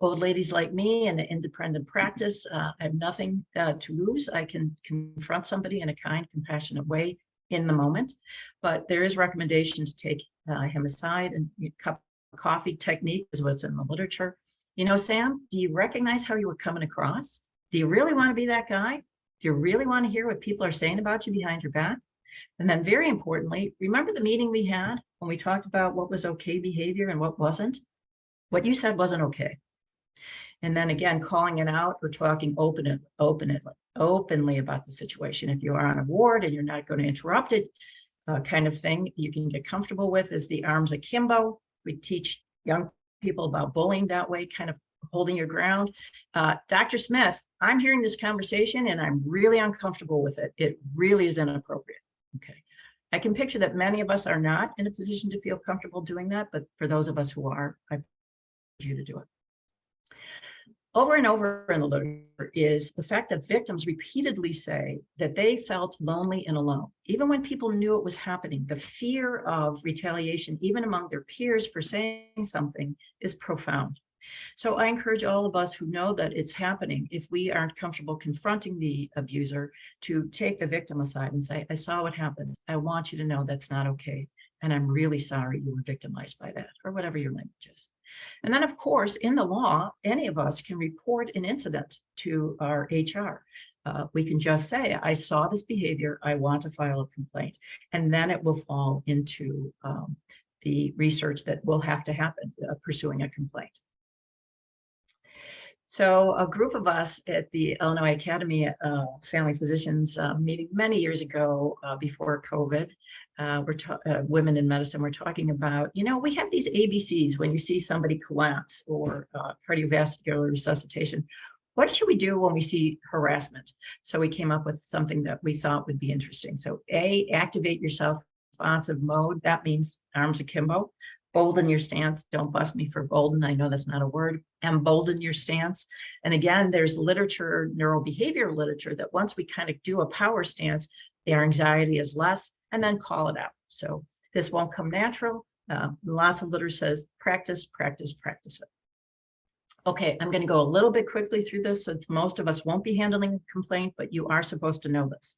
Old ladies like me in independent practice, I have nothing to lose. I can confront somebody in a kind, compassionate way in the moment, but there is recommendation to take him aside, and cup of coffee technique is what's in the literature. Sam, do you recognize how you were coming across? Do you really want to be that guy? Do you really want to hear what people are saying about you behind your back? And then very importantly, remember the meeting we had when we talked about what was okay behavior and what wasn't? What you said wasn't okay. And then again, calling it out or talking openly about the situation. If you are on a ward and you're not going to interrupt it, kind of thing you can get comfortable with is the arms akimbo. We teach young people about bullying that way, kind of holding your ground. Dr. Smith, I'm hearing this conversation and I'm really uncomfortable with it. It really is inappropriate. Okay. I can picture that many of us are not in a position to feel comfortable doing that, but for those of us who are, I urge you to do it. Over and over in the literature is the fact that victims repeatedly say that they felt lonely and alone. Even when people knew it was happening, the fear of retaliation, even among their peers for saying something, is profound. So I encourage all of us who know that it's happening, if we aren't comfortable confronting the abuser, to take the victim aside and say, I saw what happened. I want you to know that's not okay. And I'm really sorry you were victimized by that, or whatever your language is. And then, of course, in the law, any of us can report an incident to our HR. We can just say, I saw this behavior, I want to file a complaint. And then it will fall into the research that will have to happen pursuing a complaint. So a group of us at the Illinois Academy Family Physicians meeting many years ago before COVID, women in medicine were talking about, we have these ABCs when you see somebody collapse or cardiovascular resuscitation. What should we do when we see harassment? So we came up with something that we thought would be interesting. So A, activate your self-responsive mode. That means arms akimbo. Bolden your stance. Don't bust me for bolden. I know that's not a word. Embolden your stance. And again, there's literature, neurobehavioral literature, that once we kind of do a power stance, their anxiety is less, and then call it out. So this won't come natural. Lots of literature says practice, practice, practice it. Okay, I'm going to go a little bit quickly through this since most of us won't be handling a complaint, but you are supposed to know this.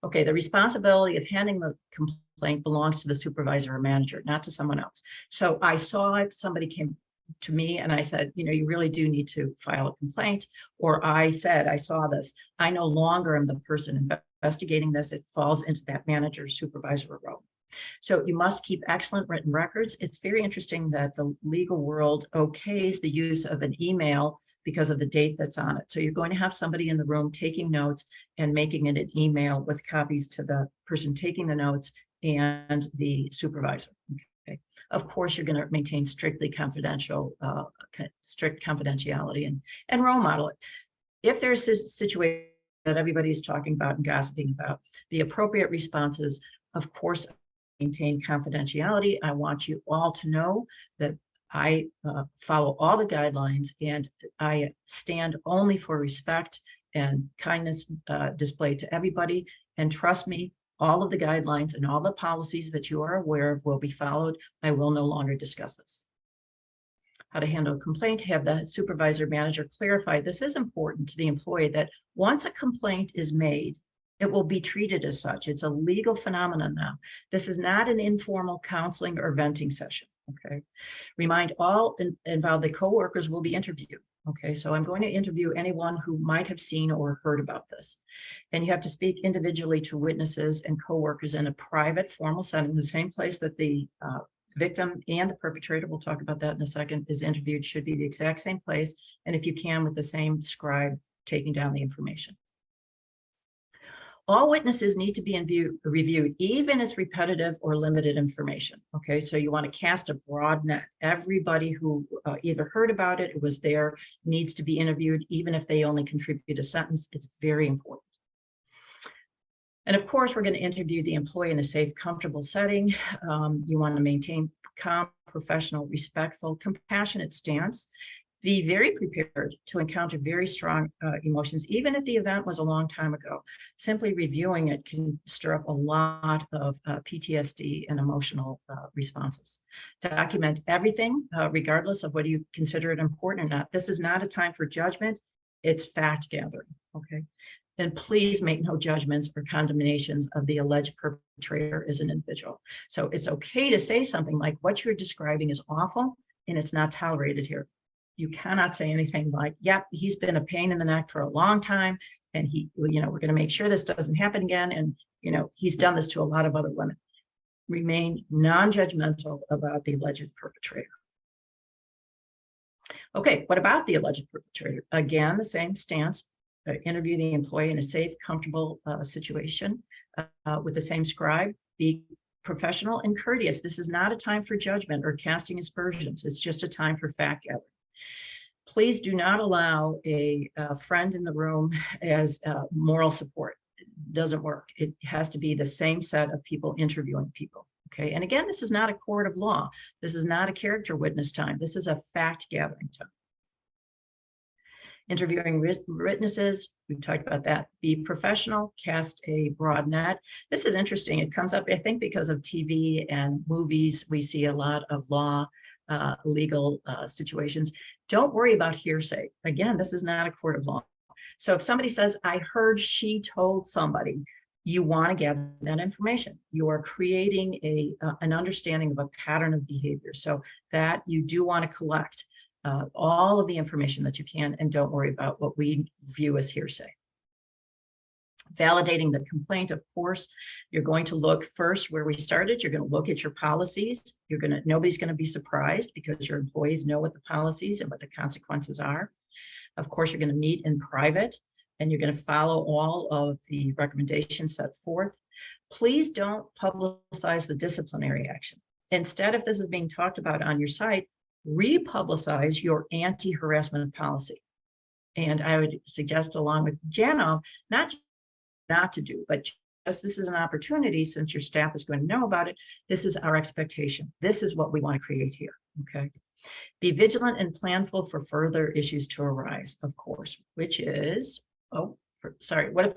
Okay, the responsibility of handling the complaint belongs to the supervisor or manager, not to someone else. So I saw it, somebody came to me and I said, you really do need to file a complaint. Or I said, I saw this. I no longer am the person investigating this. It falls into that manager supervisor role. So you must keep excellent written records. It's very interesting that the legal world okays the use of an email because of the date that's on it. So you're going to have somebody in the room taking notes and making it an email with copies to the person taking the notes and the supervisor. Okay. Of course, you're going to maintain strict confidentiality and role model it. If there's a situation that everybody's talking about and gossiping about, the appropriate responses, of course, maintain confidentiality. I want you all to know that I follow all the guidelines and I stand only for respect and kindness displayed to everybody. And trust me, all of the guidelines and all the policies that you are aware of will be followed. I will no longer discuss this. How to handle a complaint, have the supervisor manager clarify. This is important to the employee that once a complaint is made, it will be treated as such. It's a legal phenomenon now. This is not an informal counseling or venting session, okay? Remind all involved that coworkers will be interviewed, okay? So I'm going to interview anyone who might have seen or heard about this. And you have to speak individually to witnesses and coworkers in a private, formal setting, the same place that the victim and the perpetrator, we'll talk about that in a second, is interviewed, should be the exact same place. And if you can, with the same scribe taking down the information. All witnesses need to be reviewed, even as repetitive or limited information. Okay, so you want to cast a broad net. Everybody who either heard about it, was there, needs to be interviewed, even if they only contribute a sentence. It's very important. And of course, we're going to interview the employee in a safe, comfortable setting. You want to maintain calm, professional, respectful, compassionate stance. Be very prepared to encounter very strong emotions, even if the event was a long time ago. Simply reviewing it can stir up a lot of PTSD and emotional responses. Document everything, regardless of whether you consider it important or not. This is not a time for judgment. It's fact gathering, okay? And please make no judgments or condemnations of the alleged perpetrator as an individual. So it's okay to say something like, what you're describing is awful and it's not tolerated here. You cannot say anything like, yep, he's been a pain in the neck for a long time. And we're going to make sure this doesn't happen again. And, he's done this to a lot of other women. Remain non-judgmental about the alleged perpetrator. Okay, what about the alleged perpetrator? Again, the same stance. Interview the employee in a safe, comfortable situation with the same scribe. Be professional and courteous. This is not a time for judgment or casting aspersions. It's just a time for fact gathering. Please do not allow a friend in the room as moral support. It doesn't work. It has to be the same set of people interviewing people. Okay. And again, this is not a court of law. This is not a character witness time. This is a fact gathering time. Interviewing witnesses, we've talked about that. Be professional, cast a broad net. This is interesting. It comes up, I think, because of TV and movies. We see a lot of law, legal situations. Don't worry about hearsay. Again, this is not a court of law. So if somebody says, I heard she told somebody, you want to gather that information. You are creating an understanding of a pattern of behavior. So that you do want to collect all of the information that you can, and don't worry about what we view as hearsay. Validating the complaint, of course, you're going to look first where we started. You're going to look at your policies. Nobody's going to be surprised because your employees know what the policies and what the consequences are. Of course, you're going to meet in private and you're going to follow all of the recommendations set forth. Please don't publicize the disciplinary action. Instead, if this is being talked about on your site, republicize your anti-harassment policy. And I would suggest, along with Janov, not to do, but just this is an opportunity, since your staff is going to know about it. This is our expectation. This is what we want to create here. Okay. Be vigilant and planful for further issues to arise, of course, which is, what if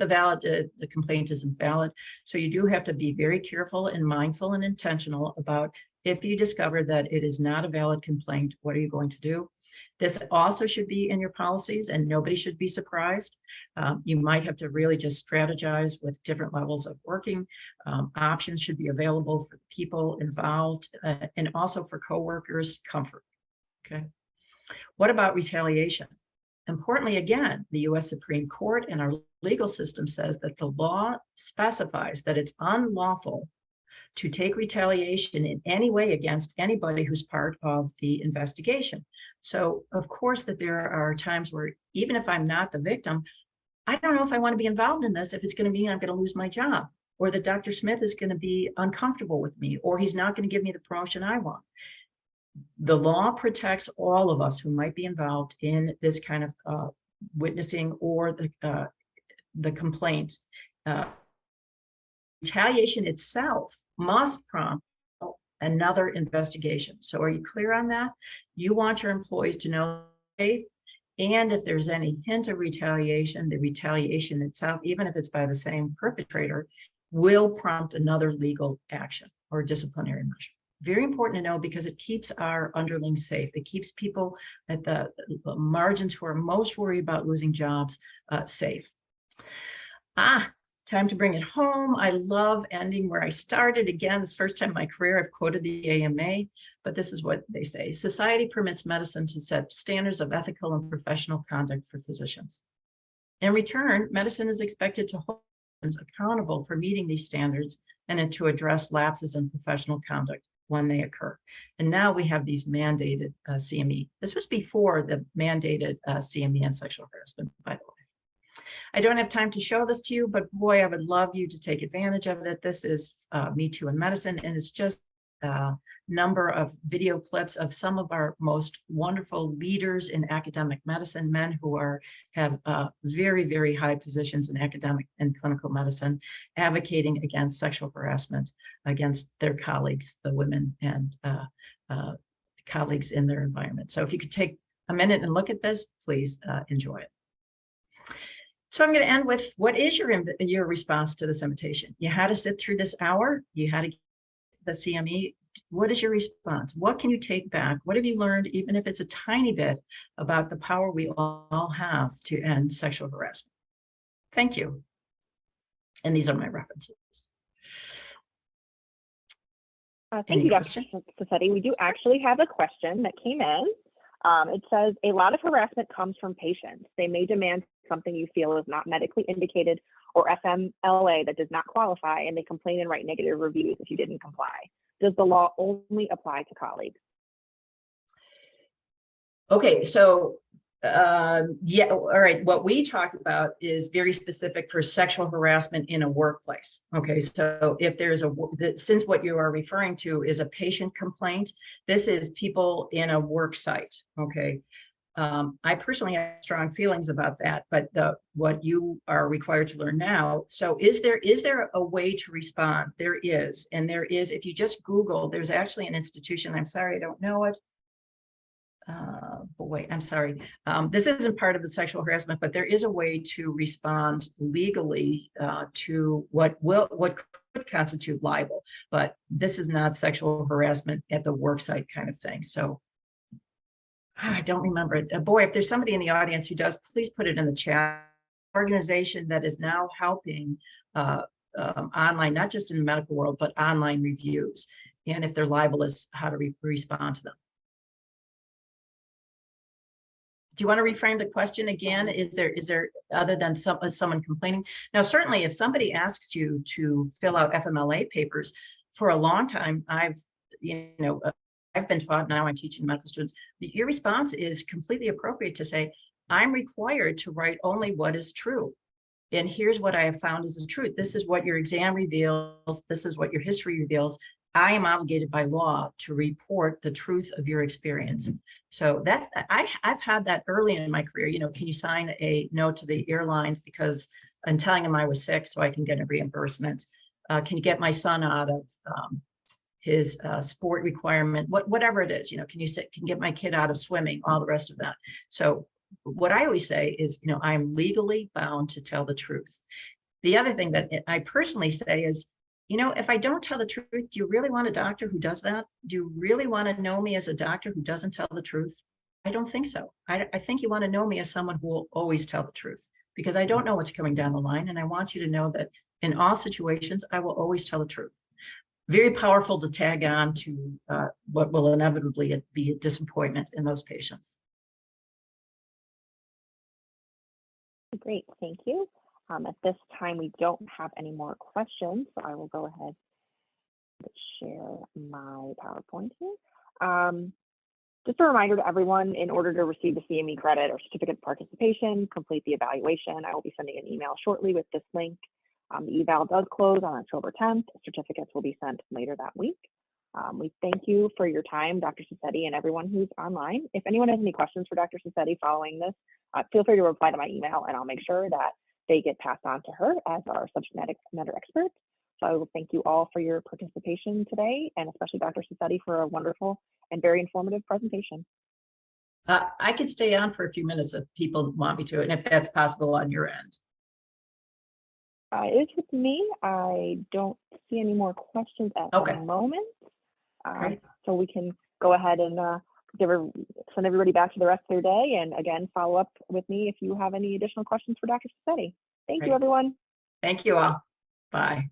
the complaint isn't valid? So you do have to be very careful and mindful and intentional about, if you discover that it is not a valid complaint, what are you going to do? This also should be in your policies, and nobody should be surprised. You might have to really just strategize with different levels of working. Options should be available for people involved, and also for coworkers' comfort. Okay. What about retaliation? Importantly, again, the U.S. Supreme Court and our legal system says that the law specifies that it's unlawful to take retaliation in any way against anybody who's part of the investigation. So, of course, that there are times where, even if I'm not the victim, I don't know if I want to be involved in this, if it's going to mean I'm going to lose my job, or that Dr. Smith is going to be uncomfortable with me, or he's not going to give me the promotion I want. The law protects all of us who might be involved in this kind of witnessing or the complaint. Retaliation itself must prompt another investigation. So are you clear on that? You want your employees to know safe, and if there's any hint of retaliation, the retaliation itself, even if it's by the same perpetrator, will prompt another legal action or disciplinary measure. Very important to know, because it keeps our underlings safe. It keeps people at the margins who are most worried about losing jobs safe. Time to bring it home. I love ending where I started. Again, it's the first time in my career I've quoted the AMA, but this is what they say. Society permits medicine to set standards of ethical and professional conduct for physicians. In return, medicine is expected to hold physicians accountable for meeting these standards and to address lapses in professional conduct when they occur. And now we have these mandated CME. This was before the mandated CME and sexual harassment, by the way. I don't have time to show this to you, but boy, I would love you to take advantage of it. This is Me Too in Medicine, and it's just a number of video clips of some of our most wonderful leaders in academic medicine, men who have very, very high positions in academic and clinical medicine, advocating against sexual harassment against their colleagues, the women and colleagues in their environment. So if you could take a minute and look at this, please enjoy it. So I'm going to end with, what is your response to this invitation? You had to sit through this hour. You had to get the CME. What is your response? What can you take back? What have you learned, even if it's a tiny bit, about the power we all have to end sexual harassment? Thank you. And these are my references. Thank you, Dr. Sassetti. We do actually have a question that came in. It says, a lot of harassment comes from patients. They may demand something you feel is not medically indicated or FMLA that does not qualify, and they complain and write negative reviews if you didn't comply. Does the law only apply to colleagues? Okay, so yeah, all right. What we talked about is very specific for sexual harassment in a workplace. Okay, so if there's since what you are referring to is a patient complaint, this is people in a work site. Okay. I personally have strong feelings about that, but what you are required to learn now. So is there a way to respond? There is, and there is, if you just Google, there's actually an institution, I'm sorry, I don't know it. Boy, I'm sorry. This isn't part of the sexual harassment, but there is a way to respond legally to what could constitute libel, but this is not sexual harassment at the work site kind of thing. So I don't remember it. Boy, if there's somebody in the audience who does, please put it in the chat. Organization that is now helping online, not just in the medical world, but online reviews, and if they're libelous, how to respond to them. Do you want to reframe the question again? Is there other than someone complaining? Now, certainly if somebody asks you to fill out FMLA papers, for a long time, I've been taught, now I'm teaching medical students, that your response is completely appropriate to say, I'm required to write only what is true. And here's what I have found is the truth. This is what your exam reveals. This is what your history reveals. I am obligated by law to report the truth of your experience. So that's, I've had that early in my career. Can you sign a note to the airlines because I'm telling them I was sick so I can get a reimbursement? Can you get my son out of his sport requirement? Whatever it is, can you get my kid out of swimming? All the rest of that. So what I always say is, I'm legally bound to tell the truth. The other thing that I personally say is, if I don't tell the truth, do you really want a doctor who does that? Do you really want to know me as a doctor who doesn't tell the truth? I don't think so. I think you want to know me as someone who will always tell the truth, because I don't know what's coming down the line. And I want you to know that in all situations, I will always tell the truth. Very powerful to tag on to what will inevitably be a disappointment in those patients. Great, thank you. At this time, we don't have any more questions, so I will go ahead and share my PowerPoint here. Just a reminder to everyone, in order to receive the CME credit or certificate of participation, complete the evaluation. I will be sending an email shortly with this link. The eval does close on October 10th. Certificates will be sent later that week. We thank you for your time, Dr. Sassetti, and everyone who's online. If anyone has any questions for Dr. Sassetti following this, feel free to reply to my email, and I'll make sure that they get passed on to her as our subject matter expert. So I will thank you all for your participation today, and especially Dr. Sassetti for a wonderful and very informative presentation. I could stay on for a few minutes if people want me to, and if that's possible on your end. It is with me. I don't see any more questions at the moment. So we can go ahead and send everybody back to the rest of their day. And again, follow up with me if you have any additional questions for Dr. Sassetti. Thank you, everyone. Thank you all. Bye.